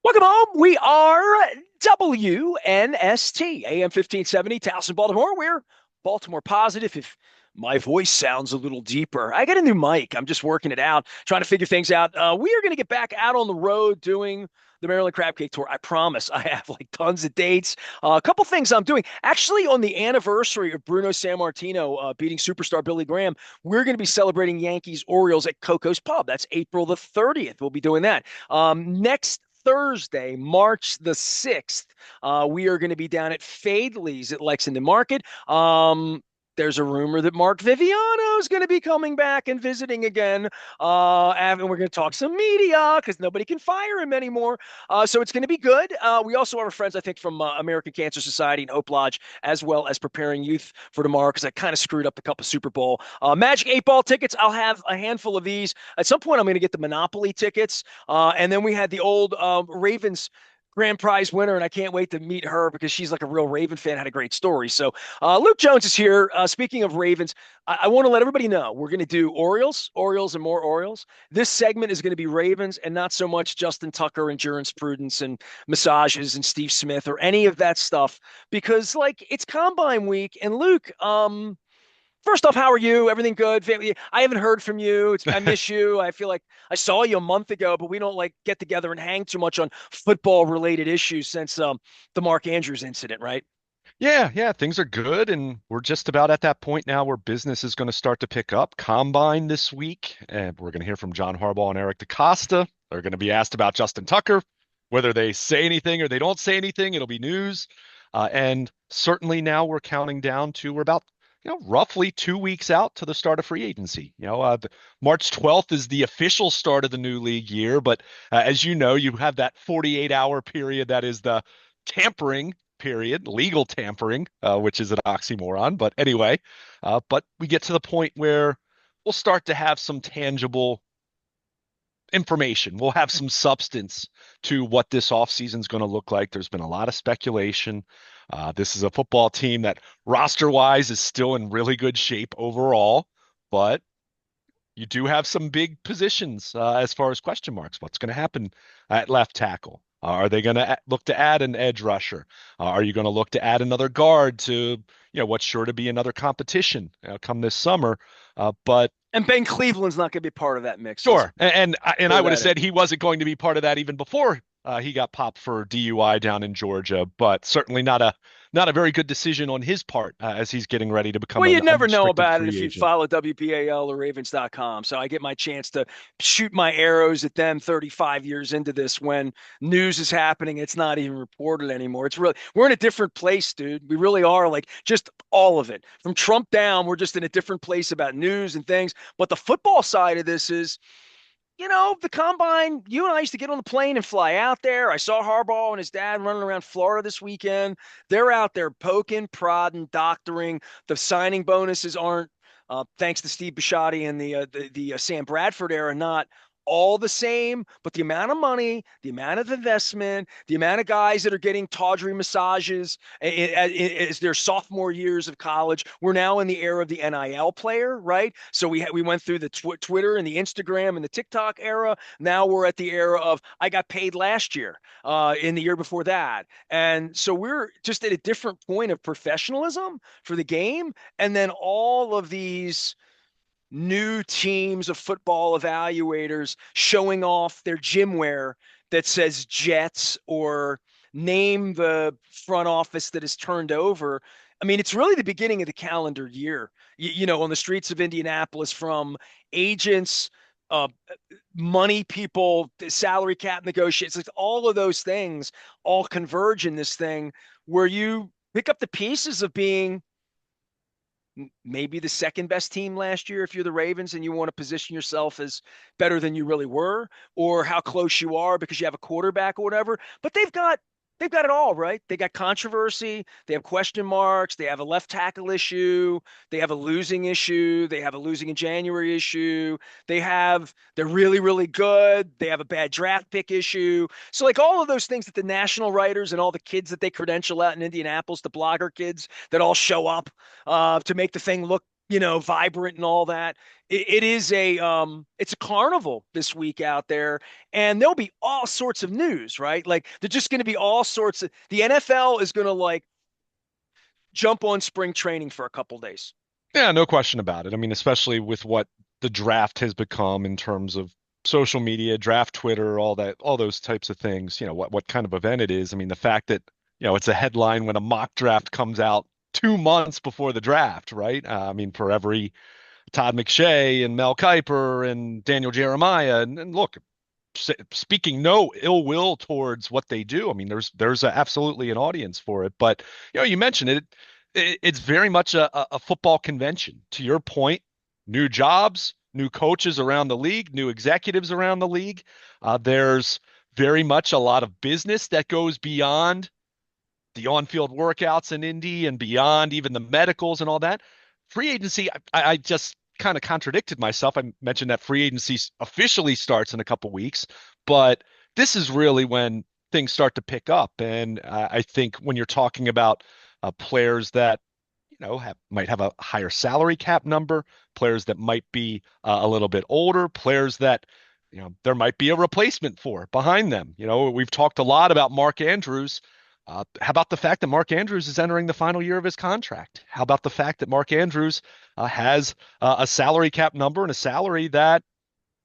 Welcome home. We are WNST, AM 1570, Towson, Baltimore. We're Baltimore positive. If my voice sounds a little deeper, I got a new mic. I'm just working it out, trying to figure things out. We are going to get back out on the road doing the Maryland Crab Cake Tour. I promise. I have like tons of dates. A couple things I'm doing. Actually, on the anniversary of Bruno Sammartino beating superstar Billy Graham, we're going to be celebrating Yankees Orioles at Coco's Pub. That's April the 30th. We'll be doing that. Next Thursday, March the 6th, we are going to be down at Fadley's at Lexington Market. There's a rumor that Mark Viviano is going to be coming back and visiting again. And we're going to talk some media because nobody can fire him anymore. So it's going to be good. We also have our friends, I think, from American Cancer Society and Hope Lodge, as well as preparing youth for tomorrow because I kind of screwed up the Cup of Super Bowl. Magic 8-Ball tickets, I'll have a handful of these. At some point, I'm going to get the Monopoly tickets. And then we had the old Ravens grand prize winner, and I can't wait to meet her because she's like a real Raven fan, had a great story. So Luke Jones is here. Speaking of Ravens, I want to let everybody know we're going to do Orioles, and more Orioles. This segment is going to be Ravens and not so much Justin Tucker and jurisprudence and massages and Steve Smith or any of that stuff because like it's combine week. And Luke, first off, how are you? Everything good? I haven't heard from you. I miss you. I feel like I saw you a month ago, but we don't like get together and hang too much on football related issues since the Mark Andrews incident, right? Yeah, things are good, and we're just about at that point now where business is going to start to pick up. Combine this week, and we're going to hear from John Harbaugh and Eric DeCosta. They're going to be asked about Justin Tucker, whether they say anything or they don't say anything. It'll be news, and certainly now we're counting down to we're about roughly 2 weeks out to the start of free agency. March 12th is the official start of the new league year, but as you know, you have that 48-hour period that is the tampering period, legal tampering, which is an oxymoron. But anyway, but we get to the point where we'll start to have some tangible information. We'll have some substance to what this offseason is going to look like. There's been a lot of speculation. This is a football team that roster-wise is still in really good shape overall, but you do have some big positions as far as question marks. What's going to happen at left tackle? Are they going to look to add an edge rusher? Are you going to look to add another guard to, what's sure to be another competition come this summer? But And Ben Cleveland's not going to be part of that mix. Let's sure, and I throw would have that in. said he wasn't going to be part of that even before he got popped for DUI down in Georgia, but certainly not a very good decision on his part as he's getting ready to become Well, an you'd never know unrestricted about it free if you agent. follow WPAL or Ravens.com. So I get my chance to shoot my arrows at them 35 years into this when news is happening. It's not even reported anymore. It's really, we're in a different place, dude. We really are like just all of it. From Trump down, we're just in a different place about news and things. But the football side of this is, the combine, you and I used to get on the plane and fly out there. I saw Harbaugh and his dad running around Florida this weekend. They're out there poking, prodding, doctoring. The signing bonuses aren't, thanks to Steve Bisciotti and the Sam Bradford era, not all the same, but the amount of money, the amount of investment, the amount of guys that are getting tawdry massages as their sophomore years of college. We're now in the era of the NIL player, right? So we went through the Twitter and the Instagram and the TikTok era. Now we're at the era of I got paid last year, in the year before that, and so we're just at a different point of professionalism for the game, and then all of these new teams of football evaluators showing off their gym wear that says Jets or name the front office that is turned over. I mean, it's really the beginning of the calendar year, on the streets of Indianapolis from agents, uh, money people, salary cap negotiations, like all of those things all converge in this thing where you pick up the pieces of being maybe the second best team last year if you're the Ravens and you want to position yourself as better than you really were, or how close you are because you have a quarterback or whatever. But they've got it all, right? They got controversy, they have question marks, they have a left tackle issue, they have a losing issue, they have a losing in January issue, they're really, really good, they have a bad draft pick issue. So like all of those things that the national writers and all the kids that they credential out in Indianapolis, the blogger kids that all show up to make the thing look vibrant and all that. It is it's a carnival this week out there, and there'll be all sorts of news, right? Like there's just going to be all sorts of. The NFL is going to like jump on spring training for a couple days. Yeah, no question about it. I mean, especially with what the draft has become in terms of social media, draft Twitter, all that, all those types of things, what kind of event it is. I mean, the fact that, it's a headline when a mock draft comes out 2 months before the draft, right? I mean, for every Todd McShay and Mel Kiper and Daniel Jeremiah, and look, speaking no ill will towards what they do. I mean, there's absolutely an audience for it, but you mentioned it. It's very much a football convention. To your point, new jobs, new coaches around the league, new executives around the league. There's very much a lot of business that goes beyond the on-field workouts in Indy and beyond even the medicals and all that. Free agency, I just kind of contradicted myself. I mentioned that free agency officially starts in a couple weeks, but this is really when things start to pick up. And I think when you're talking about players that might have a higher salary cap number, players that might be a little bit older, players that there might be a replacement for behind them. We've talked a lot about Mark Andrews. How about the fact that Mark Andrews is entering the final year of his contract? How about the fact that Mark Andrews has a salary cap number and a salary that,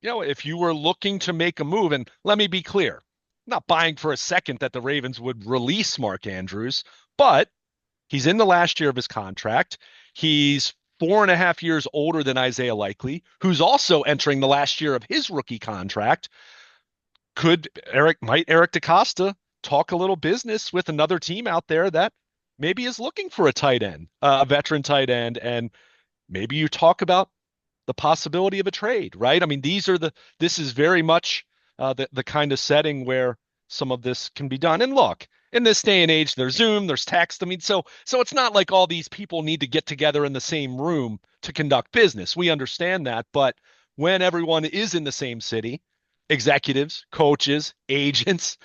if you were looking to make a move, and let me be clear, I'm not buying for a second that the Ravens would release Mark Andrews, but he's in the last year of his contract. He's 4.5 years older than Isaiah Likely, who's also entering the last year of his rookie contract. Might Eric DeCosta talk a little business with another team out there that maybe is looking for a tight end, a veteran tight end, and maybe you talk about the possibility of a trade, right? I mean, this is very much the kind of setting where some of this can be done. And look, in this day and age, there's Zoom, there's text. I mean, so it's not like all these people need to get together in the same room to conduct business. We understand that, but when everyone is in the same city, executives, coaches, agents,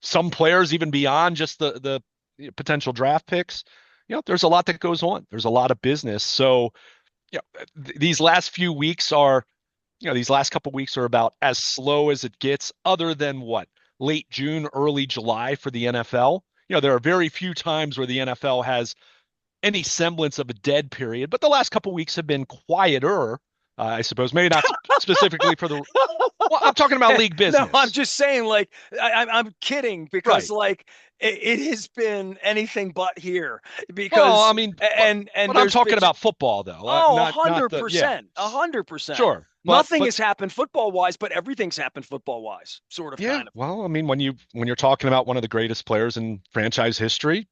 some players even beyond just the potential draft picks, there's a lot that goes on. There's a lot of business. So, these last few weeks are, these last couple weeks are about as slow as it gets, other than what, late June, early July for the NFL. There are very few times where the NFL has any semblance of a dead period, but the last couple weeks have been quieter, I suppose. Maybe not specifically for the. Well, I'm talking about league business. No, I'm just saying, like, I'm kidding because, Right. like, it has been anything but here Well, I because, mean, and but I'm there's been talking about football though, oh, not the, yeah, 100%, 100%. sure, Nothing but has happened football wise, but everything's happened football wise, sort of, yeah, kind of. well, I mean, when you're talking about one of the greatest players in franchise history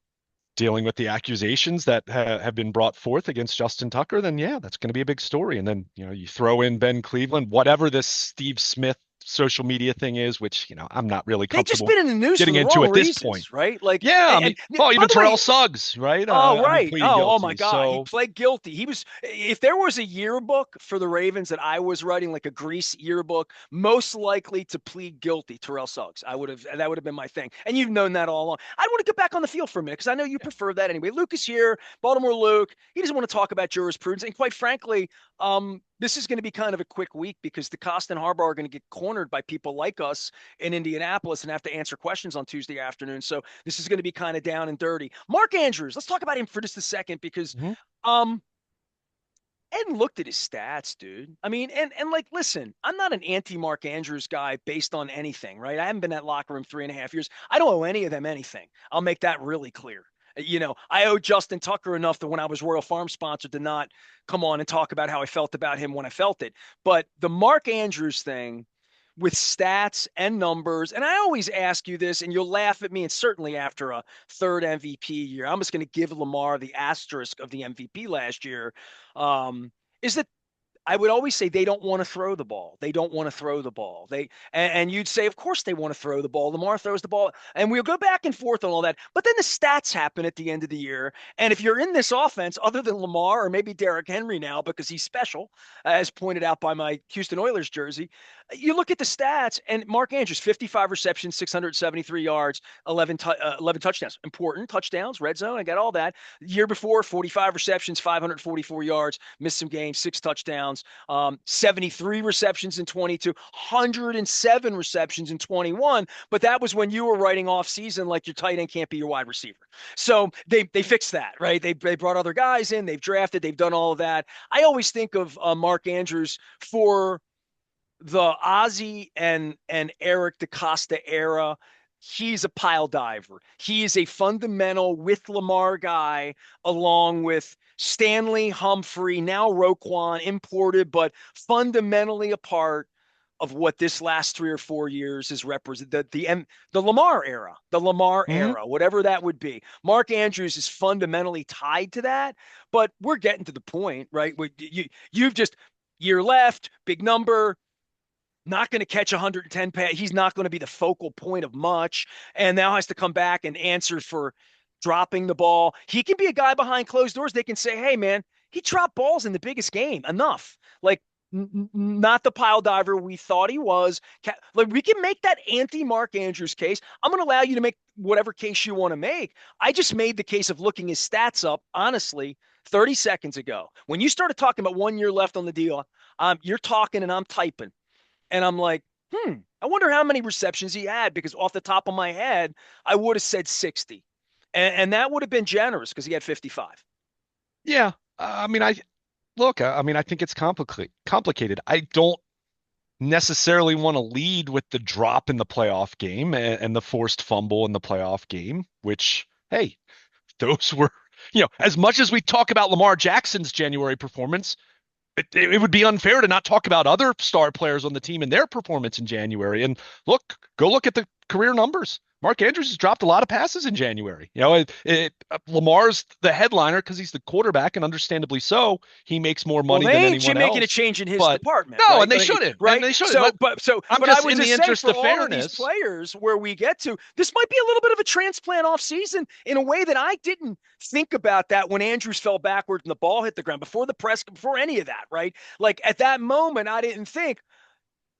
dealing with the accusations that have been brought forth against Justin Tucker, then yeah, that's going to be a big story. And then, you throw in Ben Cleveland, whatever this Steve Smith social media thing is, which, I'm not really They've just comfortable been in the news for getting the into wrong at this point. reasons, right? Like, Yeah, I mean, well, by even the way, Terrell Suggs, right? oh, I mean, right. pleaded Oh my guilty. God. He So pled guilty. If there was a yearbook for the Ravens that I was writing, like a Grease yearbook, most likely to plead guilty, Terrell Suggs. That would have been my thing. And you've known that all along. I want to get back on the field for a minute because I know you prefer that anyway. Luke is here, Baltimore Luke. He doesn't want to talk about jurisprudence. And quite frankly, this is going to be kind of a quick week because DeCosta and Harbaugh are going to get cornered by people like us in Indianapolis and have to answer questions on Tuesday afternoon. So this is going to be kind of down and dirty. Mark Andrews, let's talk about him for just a second because mhm. um Ed looked at his stats, dude. I mean, and like, listen, I'm not an anti-Mark Andrews guy based on anything, right? I haven't been in that locker room 3.5 years. I don't owe any of them anything. I'll make that really clear. I owe Justin Tucker enough that when I was Royal Farm sponsored to not come on and talk about how I felt about him when I felt it. But the Mark Andrews thing with stats and numbers, and I always ask you this, and you'll laugh at me, and certainly after a third MVP year, I'm just going to give Lamar the asterisk of the MVP last year, is that I would always say they don't want to throw the ball. They don't want to throw the ball. And you'd say, of course they want to throw the ball. Lamar throws the ball, and we'll go back and forth on all that. But then the stats happen at the end of the year, and if you're in this offense, other than Lamar or maybe Derrick Henry now because he's special, as pointed out by my Houston Oilers jersey, you look at the stats, and Mark Andrews, 55 receptions, 673 yards, 11 touchdowns. Important touchdowns, red zone. I got all that. The year before, 45 receptions, 544 yards, missed some games, 6 touchdowns, 73 receptions in 22, 107 receptions in 21. But that was when you were writing off season like your tight end can't be your wide receiver. So they fixed that, right? They brought other guys in, they've drafted, they've done all of that. I always think of Mark Andrews for the Ozzie and Eric DeCosta era. He's a pile diver. He is a fundamental with Lamar guy, along with Stanley, Humphrey, now Roquan, imported, but fundamentally a part of what this last 3 or 4 years has represented. The Lamar era, Mhm. whatever that would be. Mark Andrews is fundamentally tied to that, but we're getting to the point, right? You've just year left, big number, not going to catch 110 pass. He's not going to be the focal point of much, and now has to come back and answer for dropping the ball. He can be a guy behind closed doors. They can say, "Hey, man, he dropped balls in the biggest game. Enough." Like, not the pile diver we thought he was. Like, we can make that anti Mark Andrews case. I'm going to allow you to make whatever case you want to make. I just made the case of looking his stats up, honestly, 30 seconds ago. When you started talking about 1 year left on the deal, you're talking and I'm typing. And I'm like, I wonder how many receptions he had, because off the top of my head, I would have said 60. And that would have been generous because he had 55. Yeah. I mean, I look, I mean, I think it's complicated. I don't necessarily want to lead with the drop in the playoff game and the forced fumble in the playoff game, which, hey, those were, as much as we talk about Lamar Jackson's January performance, it would be unfair to not talk about other star players on the team and their performance in January. And go look at the career numbers. Mark Andrews has dropped a lot of passes in January. Lamar's the headliner because he's the quarterback, and understandably so. He makes more Well, money they than ain't anyone making a else. change in his But department, no, right? and they shouldn't. And Right. they shouldn't. But I'm I just would in the just say interest for of all of these fairness. players where we get to, this might be a little bit of a transplant off season in a way that I didn't think about that when Andrews fell backwards and the ball hit the ground before the press, before any of that, right? Like at that moment, I didn't think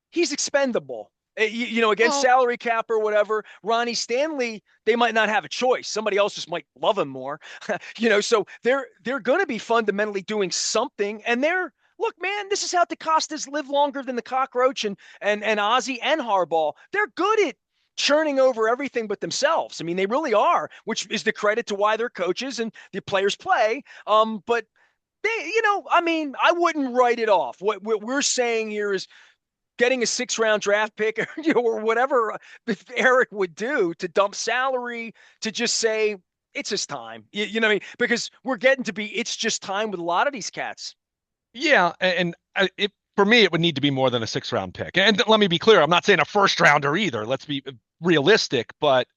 he's expendable. Against Well, salary cap or whatever, Ronnie Stanley, they might not have a choice. Somebody else just might love him more. So they're going to be fundamentally doing something. And look, man, this is how DeCostas live longer than the cockroach and Ozzie and Harbaugh. They're good at churning over everything but themselves. I mean, they really are, which is the credit to why they're coaches and the players play. But I mean, I wouldn't write it off. What we're saying here is getting a 6 round draft pick or whatever Eric would do to dump salary, to just say it's his time. You know what I mean? Because we're getting to be it's just time with a lot of these cats. yeah, and for me, it would need to be more than a 6 round pick. And let me be clear, I'm not saying a first rounder either. Let's be realistic, but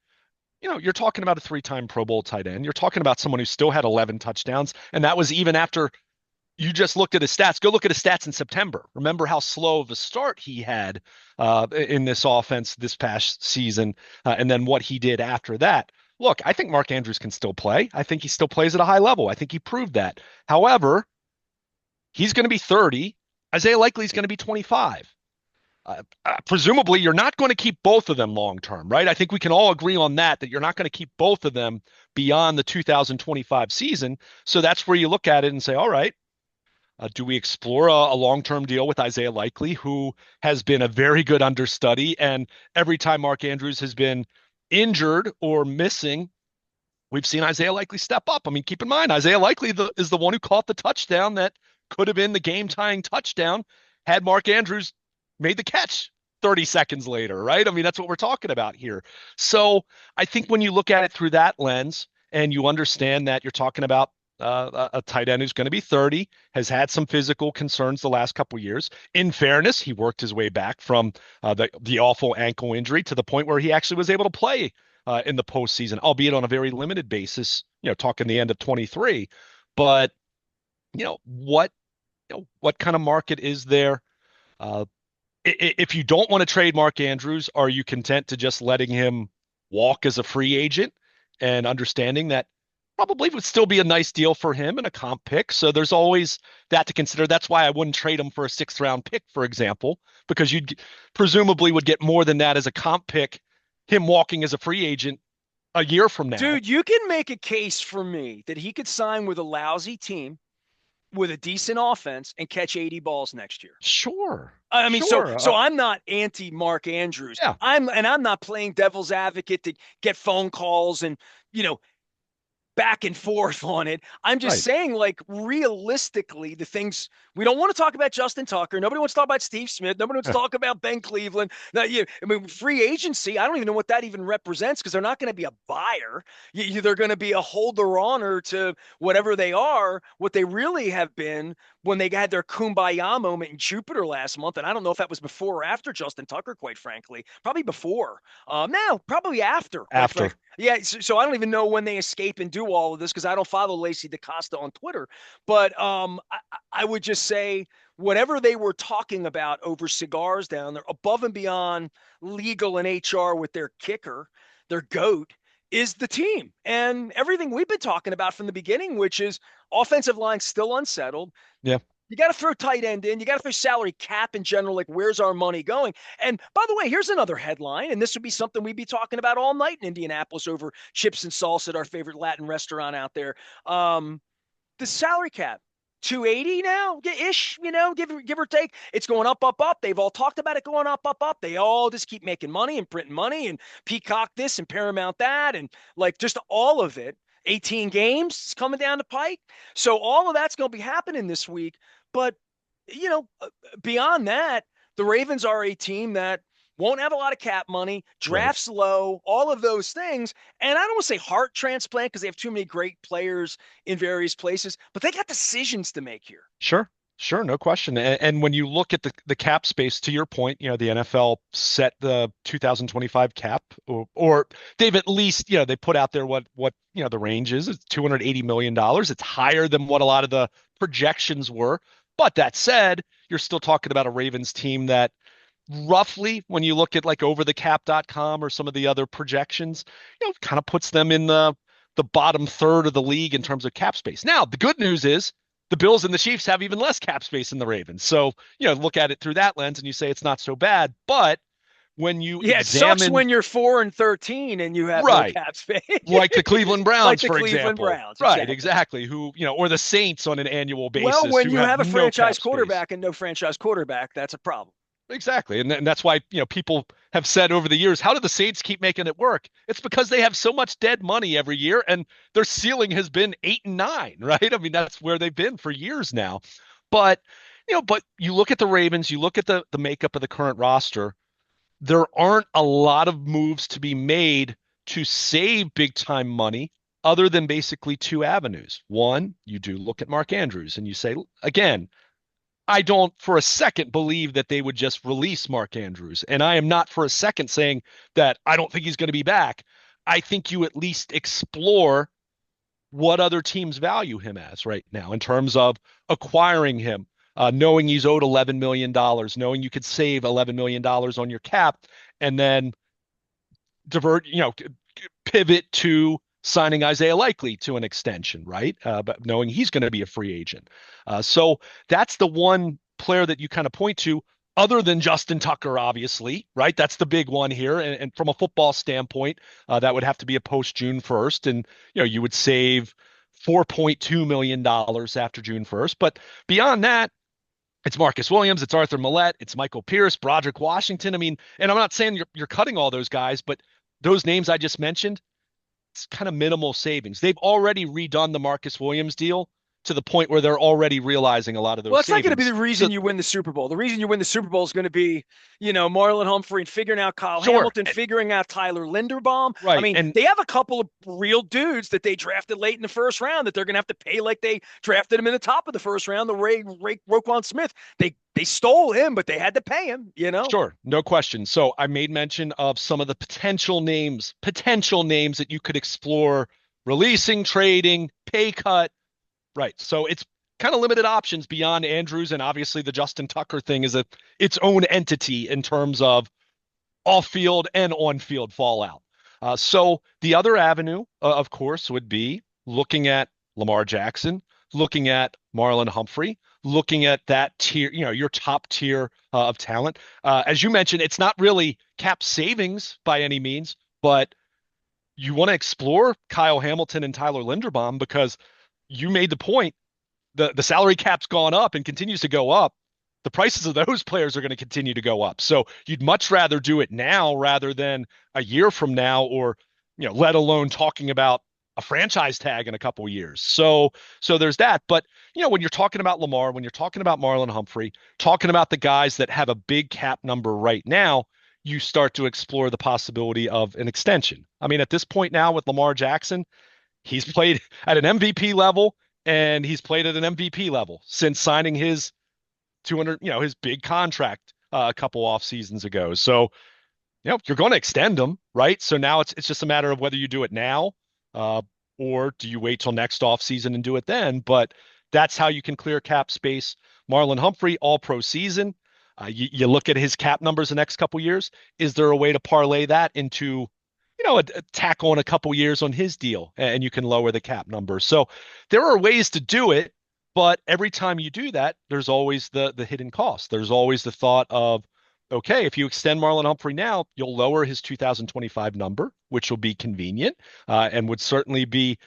you're talking about a 3-time Pro Bowl tight end. You're talking about someone who still had 11 touchdowns, and that was even after you just looked at his stats. Go look at his stats in September. Remember how slow of a start he had in this offense this past season, and then what he did after that. Look, I think Mark Andrews can still play. I think he still plays at a high level. I think he proved that. However, he's going to be 30. Isaiah Likely is going to be 25. Presumably, you're not going to keep both of them long term, right? I think we can all agree on that you're not going to keep both of them beyond the 2025 season. So that's where you look at it and say, all right, do we explore a long-term deal with Isaiah Likely, who has been a very good understudy? And every time Mark Andrews has been injured or missing, we've seen Isaiah Likely step up. I mean, keep in mind, Isaiah Likely is the one who caught the touchdown that could have been the game-tying touchdown had Mark Andrews made the catch 30 seconds later, right? I mean, that's what we're talking about here. So I think when you look at it through that lens and you understand that you're talking about a tight end who's going to be 30, has had some physical concerns the last couple of years. In fairness, he worked his way back from the awful ankle injury to the point where he actually was able to play in the postseason, albeit on a very limited basis, talking the end of 23. But, what kind of market is there? If you don't want to trade Mark Andrews, are you content to just letting him walk as a free agent and understanding that probably would still be a nice deal for him and a comp pick. So there's always that to consider. That's why I wouldn't trade him for a sixth round pick, for example, because presumably would get more than that as a comp pick, him walking as a free agent a year from now. Dude, you can make a case for me that he could sign with a lousy team with a decent offense and catch 80 balls next year. Sure. I mean, so Sure. so I'm not anti Mark Andrews. Yeah. I'm not playing devil's advocate to get phone calls and you know back and forth on it. I'm just Right. saying, like, realistically, the things we don't want to talk about Justin Tucker. Nobody wants to talk about Steve Smith. Nobody wants to talk about Ben Cleveland. I mean, free agency, I don't even know what that even represents because they're not going to be a buyer. They're going to be a holder honor to whatever they are, what they really have been when they had their kumbaya moment in Jupiter last month. And I don't know if that was before or after Justin Tucker, quite frankly. Probably before. No, probably after, quite After. frankly. Yeah, so I don't even know when they escape and do all of this because I don't follow Lacey DeCosta on Twitter. But I would just say whatever they were talking about over cigars down there, above and beyond legal and HR with their kicker, their goat, is the team and everything we've been talking about from the beginning, which is offensive line still unsettled. Yeah. You got to throw tight end in. You got to throw salary cap in general. Like, where's our money going? And by the way, here's another headline. And this would be something we'd be talking about all night in Indianapolis over chips and salsa at our favorite Latin restaurant out there. The salary cap, 280 now ish, give or take. It's going up, up, up. They've all talked about it going up, up, up. They all just keep making money and printing money and Peacock this and Paramount that and like just all of it. 18 games coming down the pike. So all of that's going to be happening this week. But, you know, beyond that, the Ravens are a team that won't have a lot of cap money, Right. drafts low, all of those things. And I don't want to say heart transplant because they have too many great players in various places, but they got decisions to make here. Sure. Sure, no question. And when you look at the cap space, to your point, the NFL set the 2025 cap, or they've at least, they put out there what the range is. It's $280 million. It's higher than what a lot of the projections were. But that said, you're still talking about a Ravens team that roughly, when you look at like overthecap.com or some of the other projections, kind of puts them in the bottom third of the league in terms of cap space. Now, the good news is the Bills and the Chiefs have even less cap space than the Ravens. So, look at it through that lens and you say it's not so bad. But when you Yeah, it sucks examine, when you're 4-13 and you have no right, cap space. like the Cleveland Like Browns, the for Cleveland example. Browns, Right, exactly. exactly. Who, or the Saints on an annual Well, basis when who you have have a no franchise cap space. quarterback and no franchise quarterback, that's a problem. Exactly. And that's why, people have said over the years, how do the Saints keep making it work? It's because they have so much dead money every year and their ceiling has been 8 and 9, right? I mean, that's where they've been for years now. But, but you look at the Ravens, you look at the makeup of the current roster, there aren't a lot of moves to be made to save big time money other than basically two avenues. One, you do look at Mark Andrews and you say, again, I don't for a second believe that they would just release Mark Andrews. And I am not for a second saying that I don't think he's going to be back. I think you at least explore what other teams value him as right now in terms of acquiring him, knowing he's owed $11 million, knowing you could save $11 million on your cap, and then divert, pivot to signing Isaiah Likely to an extension, right? But knowing he's going to be a free agent. So that's the one player that you kind of point to, other than Justin Tucker, obviously, right? That's the big one here. And from a football standpoint, that would have to be a post June 1st. And, you would save $4.2 million after June 1st. But beyond that, it's Marcus Williams, it's Arthur Millette, it's Michael Pierce, Broderick Washington. I mean, and I'm not saying you're cutting all those guys, but those names I just mentioned, it's kind of minimal savings. They've already redone the Marcus Williams deal to the point where they're already realizing a lot of Well, those that's not going to be savings. the So, reason you win the Super Bowl. The reason you win the Super Bowl is going to be, Marlon Humphrey and figuring out Kyle sure, Hamilton, figuring out Tyler Linderbaum. I right. mean, And they have a couple of real dudes that they drafted late in the first round that they're going to have to pay like they drafted him in the top of the first round. The Roquan Smith, they stole him, but they had to pay him. sure, no question. So I made mention of some of the potential names that you could explore releasing, trading, pay cut. Right. So it's kind of limited options beyond Andrews, and obviously the Justin Tucker thing is its own entity in terms of off-field and on-field fallout. So the other avenue, of course, would be looking at Lamar Jackson, looking at Marlon Humphrey, looking at that tier, your top tier of talent. As you mentioned, it's not really cap savings by any means, but you want to explore Kyle Hamilton and Tyler Linderbaum because you made the point the salary cap's gone up and continues to go up. The prices of those players are going to continue to go up. So you'd much rather do it now rather than a year from now, or let alone talking about a franchise tag in a couple of years. So there's that. But when you're talking about Lamar, when you're talking about Marlon Humphrey, talking about the guys that have a big cap number right now, you start to explore the possibility of an extension. I mean, at this point now with Lamar Jackson, he's played at an MVP level and he's played at an MVP level since signing his 200, his big contract a couple off seasons ago. So, you're going to extend him, right? So now it's just a matter of whether you do it now, uh, or do you wait till next off season and do it then? But that's how you can clear cap space. Marlon Humphrey, all pro season. You look at his cap numbers the next couple years. Is there a way to parlay that into a tackle in a couple years on his deal, and you can lower the cap number? So there are ways to do it, but every time you do that, there's always the hidden cost. There's always the thought of, okay, if you extend Marlon Humphrey now, you'll lower his 2025 number, which will be convenient, and would certainly be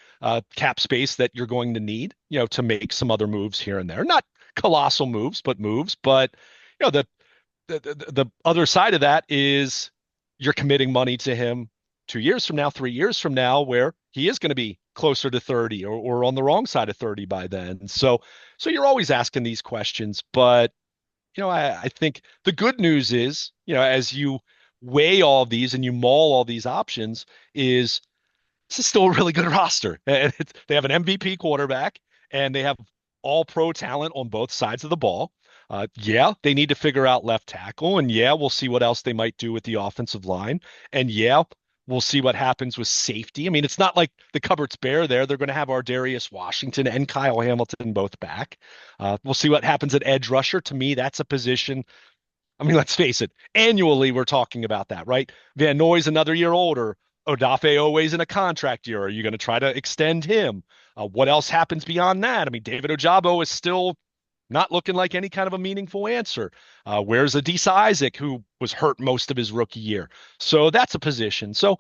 cap space that you're going to need, to make some other moves here and there. Not colossal moves, but moves. But the other side of that is you're committing money to him 2 years from now, 3 years from now, where he is going to be closer to 30, or on the wrong side of 30 by then. So you're always asking these questions. But, I think the good news is, as you weigh all of these and you mull all these options, is this is still a really good roster. And they have an MVP quarterback and they have all pro talent on both sides of the ball. Yeah, they need to figure out left tackle. And yeah, we'll see what else they might do with the offensive line. And yeah, we'll see what happens with safety. I mean, it's not like the cupboard's bare there. They're going to have Darius Washington and Kyle Hamilton both back. We'll see what happens at edge rusher. To me, that's a position. I mean, let's face it. Annually, we're talking about that, right? Van Noy's another year older. Odafe Oweh's in a contract year. Are you going to try to extend him? What else happens beyond that? I mean, David Ojabo is still not looking like any kind of a meaningful answer. Where's Adisa Isaac, who was hurt most of his rookie year? So that's a position. So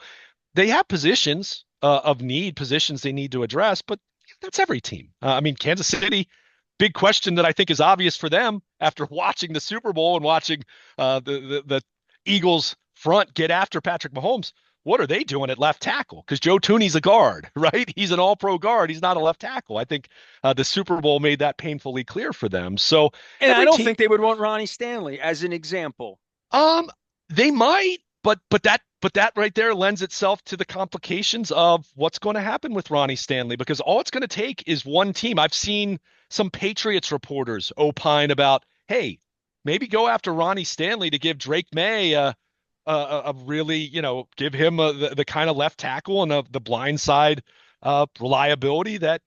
they have positions of need, positions they need to address, but that's every team. I mean, Kansas City, big question that I think is obvious for them after watching the Super Bowl and watching the Eagles front get after Patrick Mahomes. What are they doing at left tackle? Because Joe Tooney's a guard, right? He's an all-pro guard. He's not a left tackle. I think the Super Bowl made that painfully clear for them. So And I every don't team, think they would want Ronnie Stanley as an example. um, they might, but that right there lends itself to the complications of what's going to happen with Ronnie Stanley, because all it's going to take is one team. I've seen some Patriots reporters opine about, hey, maybe go after Ronnie Stanley to give Drake May a really, give him the kind of left tackle and the blind side reliability that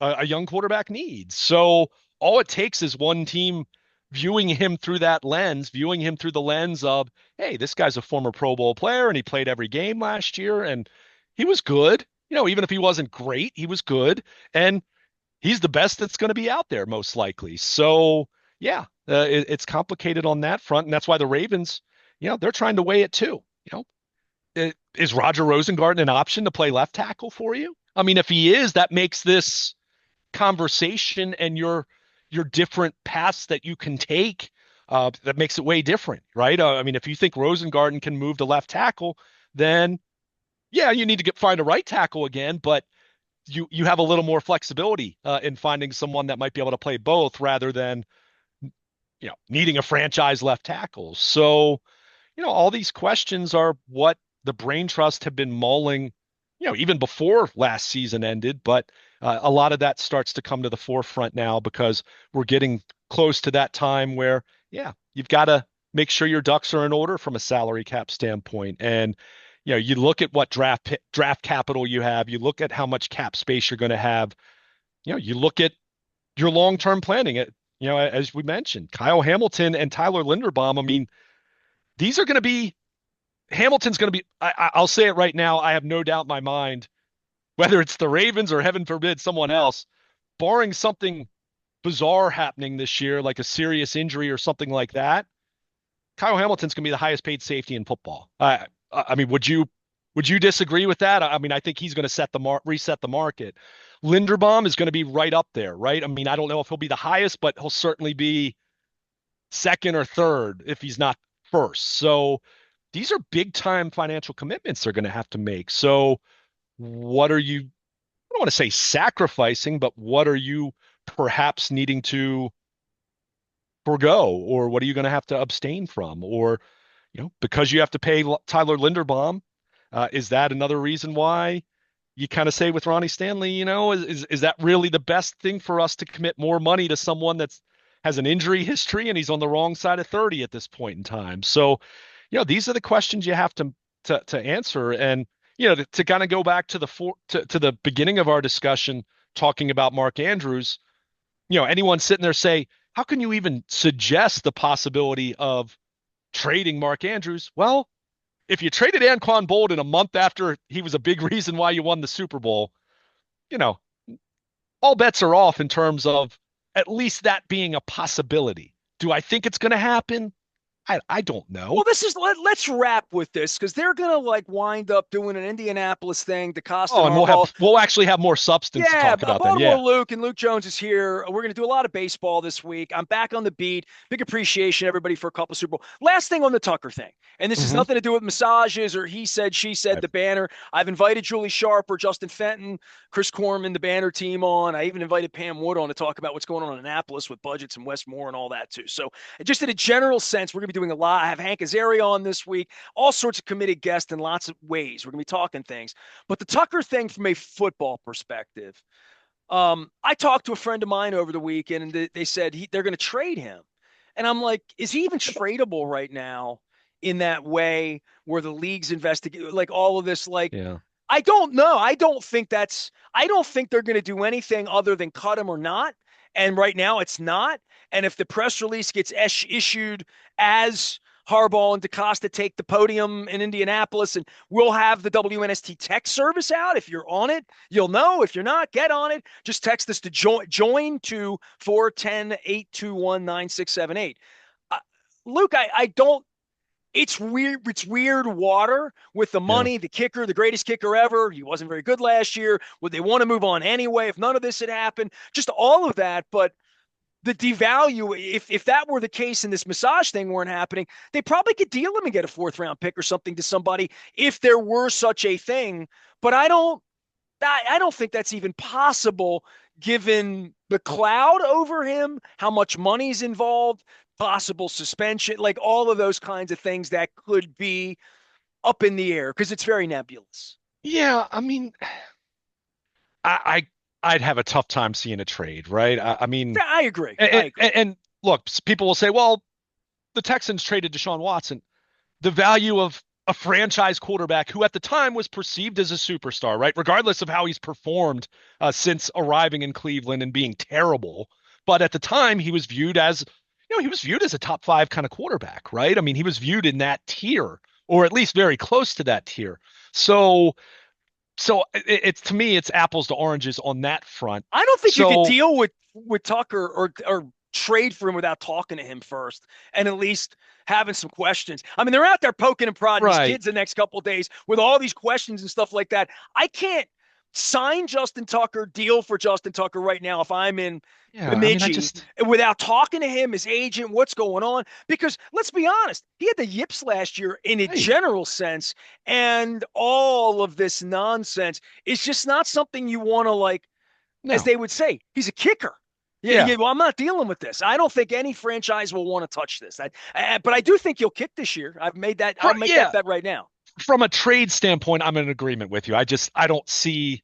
a young quarterback needs. So all it takes is one team viewing him through that lens, viewing him through the lens of, hey, this guy's a former Pro Bowl player and he played every game last year and he was good. Even if he wasn't great, he was good. And he's the best that's going to be out there most likely. So yeah, it's complicated on that front. And that's why the Ravens, they're trying to weigh it too. Is Roger Rosengarten an option to play left tackle for you? I mean, if he is, that makes this conversation and your different paths that you can take, that makes it way different, right? I mean, if you think Rosengarten can move to left tackle, then yeah, you need to find a right tackle again, but you have a little more flexibility in finding someone that might be able to play both rather than needing a franchise left tackle. So all these questions are what the brain trust have been mulling, even before last season ended. But a lot of that starts to come to the forefront now because we're getting close to that time where, yeah, you've got to make sure your ducks are in order from a salary cap standpoint. And, you look at what draft capital you have, you look at how much cap space you're going to have, you look at your long-term planning. As we mentioned, Kyle Hamilton and Tyler Linderbaum. I mean, these are going to be Hamilton's going to be, I'll say it right now. I have no doubt in my mind. whether it's the Ravens or heaven forbid someone else, barring something bizarre happening this year, like a serious injury or something like that, Kyle Hamilton's going to be the highest paid safety in football. I mean, would you disagree with that? I mean, I think he's going to reset the market. Linderbaum is going to be right up there, right? I mean, I don't know if he'll be the highest, but he'll certainly be second or third if he's not first. So these are big time financial commitments they're going to have to make. So what are you, I don't want to say sacrificing, but what are you perhaps needing to forgo, or what are you going to have to abstain from, or because you have to pay Tyler Linderbaum, is that another reason why you kind of say with Ronnie Stanley, is that really the best thing for us to commit more money to someone that's has an injury history and he's on the wrong side of 30 at this point in time? So, these are the questions you have to answer. And to kind of go back to the beginning of our discussion, talking about Mark Andrews, anyone sitting there say, how can you even suggest the possibility of trading Mark Andrews? Well, if you traded Anquan Boldin a month after he was a big reason why you won the Super Bowl, you know, all bets are off in terms of at least that being a possibility. Do I think it's going to happen? I don't know. Well, let's wrap with this because they're gonna like wind up doing an Indianapolis thing. DeCosta Oh, and and Harbaugh. we'll actually have more substance to Yeah, talk about then. Baltimore Yeah. Luke and Luke Jones is here. We're going to do a lot of baseball this week. I'm back on the beat. Big appreciation, everybody, for a couple of Super Bowl. Last thing on the Tucker thing, and this has Hmm. nothing to do with massages or he said, she said, the banner. I've invited Julie Sharper, Justin Fenton, Chris Corman, the banner team on. I even invited Pam Wood on to talk about what's going on in Annapolis with budgets and Westmore and all that, too. So, just in a general sense, we're going to be doing a lot. I have Hank Azaria on this week, all sorts of committed guests in lots of ways. We're going to be talking things. But the Tucker thing from a football perspective, I talked to a friend of mine over the weekend, and they said they're going to trade him. And I'm like, is he even tradable right now in that way where the league's investigate like all of this? Like, Yeah. I don't know. I don't think they're going to do anything other than cut him or not. And right now it's not. And if the press release gets issued as Harbaugh and DeCosta take the podium in Indianapolis, and we'll have the WNST text service out. If you're on it, you'll know. If you're not, get on it. Just text us to join to 410-821-9678. Luke, I don't. It's weird. It's weird water with the Yeah. money, the kicker, the greatest kicker ever. He wasn't very good last year. Would they want to move on anyway if none of this had happened? Just all of that. But the devalue, if that were the case and this massage thing weren't happening, they probably could deal him and get a fourth round pick or something to somebody if there were such a thing. But I don't think that's even possible given the cloud over him, how much money's involved, possible suspension, like all of those kinds of things that could be up in the air because it's very nebulous. Yeah. I mean, I I'd have a tough time seeing a trade, right? I mean, Yeah, I agree. I and, agree. and look, people will say, well, the Texans traded Deshaun Watson. The value of a franchise quarterback who at the time was perceived as a superstar, right? Regardless of how he's performed since arriving in Cleveland and being terrible. But at the time, he was viewed as, he was viewed as a top five kind of quarterback, right? I mean, he was viewed in that tier, or at least very close to that tier. So it's to me, it's apples to oranges on that front. I don't think you could So deal with Tucker or trade for him without talking to him first and at least having some questions. I mean, they're out there poking and prodding these right, kids the next couple of days with all these questions and stuff like that. I can't sign Justin Tucker, deal for Justin Tucker right now if I'm in yeah. I mean, I Bemidji just without talking to him, his agent, what's going on. Because let's be honest, he had the yips last year in a right, general sense, and all of this nonsense is just not something you want to like, as no, they would say, he's a kicker. Yeah, yeah, yeah. Well, I'm not dealing with this. I don't think any franchise will want to touch this. But I do think he'll kick this year. I've made that. I'll make that yeah. bet right now. From a trade standpoint, I'm in agreement with you. I don't see.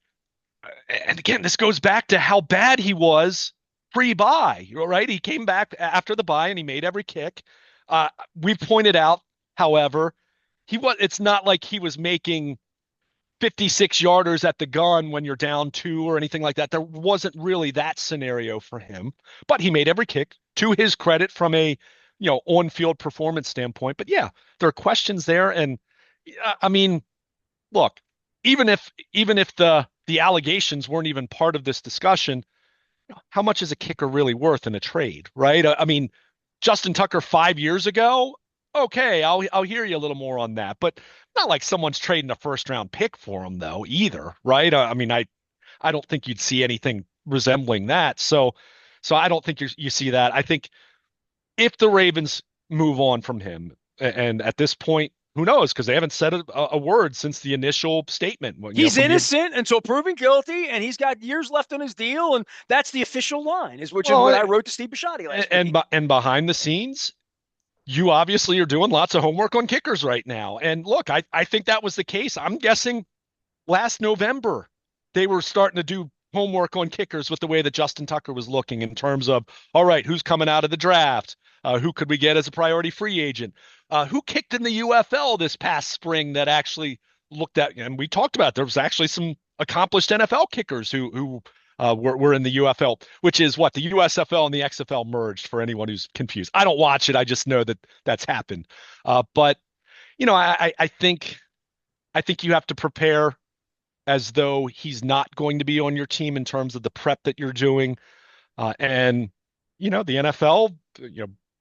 And again, this goes back to how bad he was pre-buy, right? He came back after the buy and he made every kick. We pointed out, however, it's not like he was making 56 yarders at the gun when you're down two or anything like that. There wasn't really that scenario for him, but he made every kick to his credit from a, on-field performance standpoint. But yeah, there are questions there. And I mean, look, even if the the allegations weren't even part of this discussion, how much is a kicker really worth in a trade, right? I mean, Justin Tucker 5 years ago, okay, I'll hear you a little more on that, but not like someone's trading a first round pick for him though either, right? I mean, I don't think you'd see anything resembling that. So I don't think you see that. I think if the Ravens move on from him, and at this point, who knows? Because they haven't said a word since the initial statement. He's From the innocent until proven guilty, and he's got years left on his deal, and that's the official line, which is what well, I wrote to Steve Bisciotti last and week. and behind the scenes, you obviously are doing lots of homework on kickers right now. And look, I think that was the case. I'm guessing last November they were starting to do homework on kickers with the way that Justin Tucker was looking in terms of, all right, who's coming out of the draft? Who could we get as a priority free agent? Who kicked in the UFL this past spring that actually looked at, and we talked about there was actually some accomplished NFL kickers who were in the UFL, which is what the USFL and the XFL merged for anyone who's confused. I don't watch it. I just know that that's happened. But I think you have to prepare as though he's not going to be on your team in terms of the prep that you're doing. And the NFL,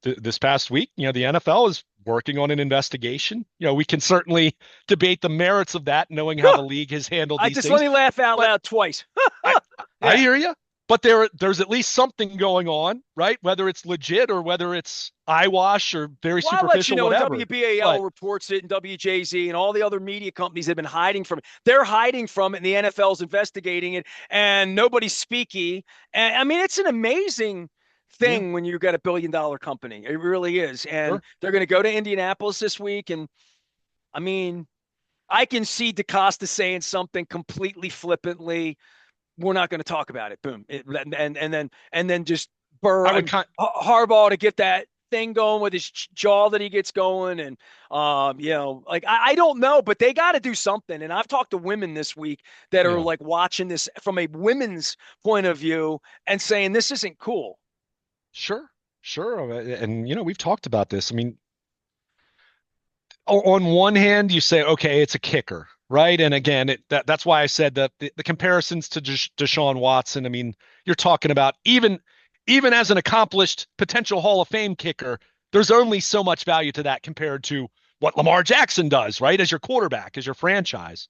this past week, the NFL is working on an investigation. We can certainly debate the merits of that, knowing how the league has handled I these just let things. me laugh out But loud twice. I I Yeah. hear you. But there's at least something going on, right? Whether it's legit or whether it's eyewash or very Well, I'll let you superficial, know, and whatever. WBAL But reports it, and WJZ, and all the other media companies have been hiding from it. They're hiding from it, and the NFL's investigating it, and nobody's speaky. And I mean, it's an amazing yeah, thing when you've got $1 billion company. It really is. And sure. they're going to go to Indianapolis this week. And I mean, I can see DeCosta saying something completely flippantly. We're not going to talk about it. Boom. And then just I would Harbaugh to get that thing going with his jaw that he gets going, and like I don't know, but they got to do something. And I've talked to women this week that are yeah, like watching this from a women's point of view and saying this isn't cool. sure, sure. And we've talked about this. I mean, on one hand, you say, okay, it's a kicker, right? And again, that's why I said that the comparisons to Deshaun Watson. I mean, you're talking about even as an accomplished potential Hall of Fame kicker, there's only so much value to that compared to what Lamar Jackson does, right? As your quarterback, as your franchise.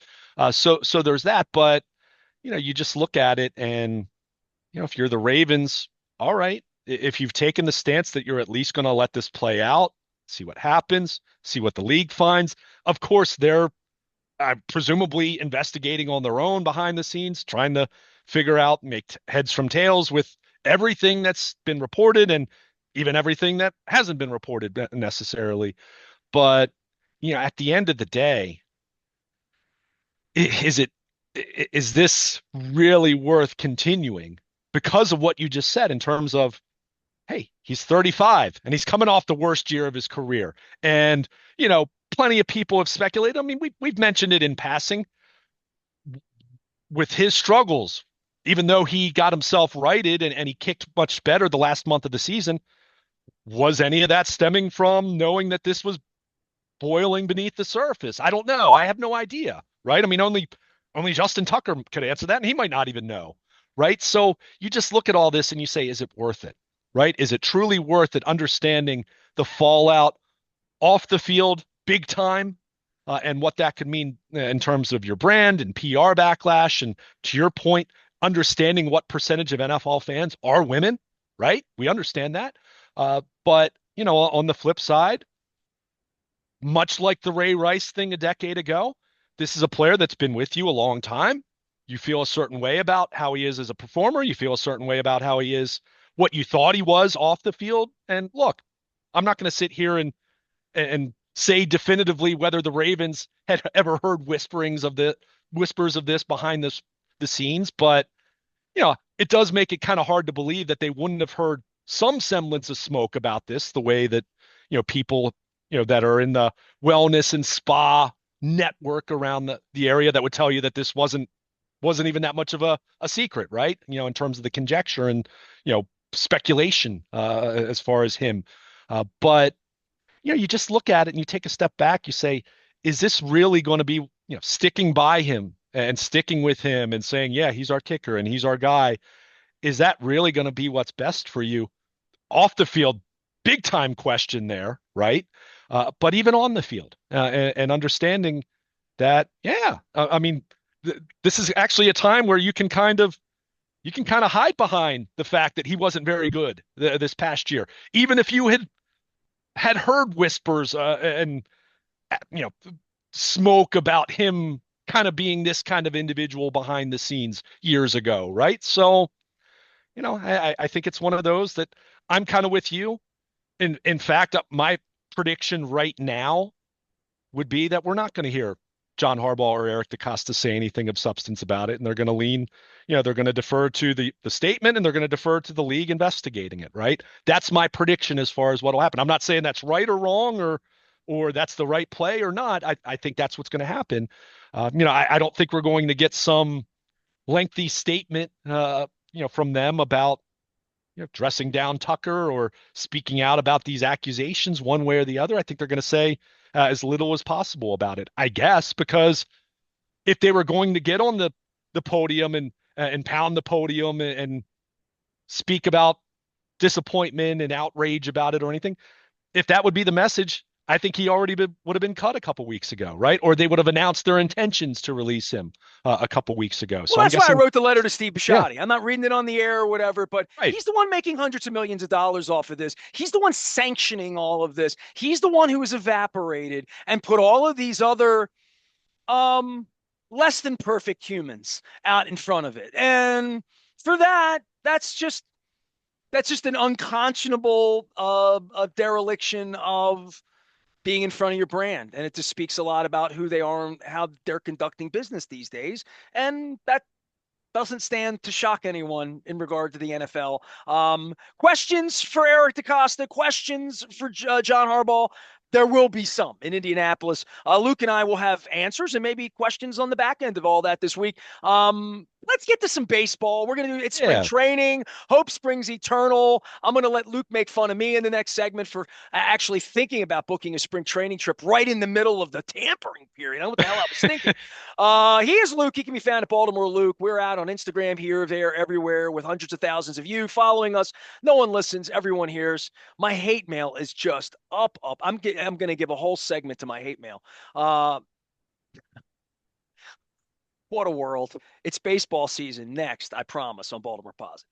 So there's that. But you just look at it, and if you're the Ravens, all right, if you've taken the stance that you're at least going to let this play out, see what happens, see what the league finds. Of course, they're presumably investigating on their own behind the scenes, trying to figure out, make heads from tails with everything that's been reported and even everything that hasn't been reported necessarily. But, at the end of the day, is it is this really worth continuing because of what you just said in terms of, hey, he's 35 and he's coming off the worst year of his career. And, plenty of people have speculated. I mean, we've mentioned it in passing with his struggles, even though he got himself righted and he kicked much better the last month of the season. Was any of that stemming from knowing that this was boiling beneath the surface? I don't know. I have no idea. Right. I mean, only Justin Tucker could answer that, and he might not even know. Right. So you just look at all this and you say, is it worth it? Right? Is it truly worth it, understanding the fallout off the field big time, and what that could mean in terms of your brand and PR backlash? And to your point, understanding what percentage of NFL fans are women, right? We understand that. But, on the flip side, much like the Ray Rice thing a decade ago, this is a player that's been with you a long time. You feel a certain way about how he is as a performer. You feel a certain way about how he is, what you thought he was off the field. And look, I'm not going to sit here and say definitively whether the Ravens had ever heard whispers of this behind the scenes, but it does make it kind of hard to believe that they wouldn't have heard some semblance of smoke about this, the way that people that are in the wellness and spa network around the area that would tell you that this wasn't even that much of a secret, right? In terms of the conjecture and speculation as far as him. But you just look at it and you take a step back. You say, is this really going to be sticking by him and sticking with him and saying, yeah, he's our kicker and he's our guy, is that really going to be what's best for you off the field? Big time question there, right? But even on the field, and understanding that, yeah, I mean, this is actually a time where you can kind of hide behind the fact that he wasn't very good this past year, even if you had heard whispers and you know smoke about him kind of being this kind of individual behind the scenes years ago, right? So, I think it's one of those that I'm kind of with you. In fact, my prediction right now would be that we're not going to hear John Harbaugh or Eric DeCosta say anything of substance about it, and they're going to they're going to defer to the statement, and they're going to defer to the league investigating it, right? That's my prediction as far as what will happen. I'm not saying that's right or wrong or that's the right play or not. I think that's what's going to happen. I don't think we're going to get some lengthy statement, from them about dressing down Tucker or speaking out about these accusations one way or the other. I think they're going to say as little as possible about it, I guess, because if they were going to get on the podium and pound the podium and speak about disappointment and outrage about it or anything, if that would be the message, I think he already would have been cut a couple weeks ago, right? Or they would have announced their intentions to release him a couple weeks ago. Well, So I'm that's why I guessing, wrote the letter to Steve yeah, Bisciotti. I'm not reading it on the air or whatever, but right. he's the one making hundreds of millions of dollars off of this. He's the one sanctioning all of this. He's the one who was evaporated and put all of these other um less than perfect humans out in front of it. And for that, that's just an unconscionable a dereliction of being in front of your brand. And it just speaks a lot about who they are and how they're conducting business these days. And that doesn't stand to shock anyone in regard to the NFL. Questions for Eric DeCosta, questions for John Harbaugh. There will be some in Indianapolis. Luke and I will have answers and maybe questions on the back end of all that this week. Let's get to some baseball. We're going to do it's spring Yeah. training. Hope springs eternal. I'm going to let Luke make fun of me in the next segment for actually thinking about booking a spring training trip right in the middle of the tampering period. I don't know what the hell I was thinking. He is Luke. He can be found at Baltimore Luke. We're out on Instagram here, there, everywhere with hundreds of thousands of you following us. No one listens. Everyone hears. My hate mail is just up, up. I'm going to give a whole segment to my hate mail. What a world. It's baseball season next, I promise, on Baltimore Positive.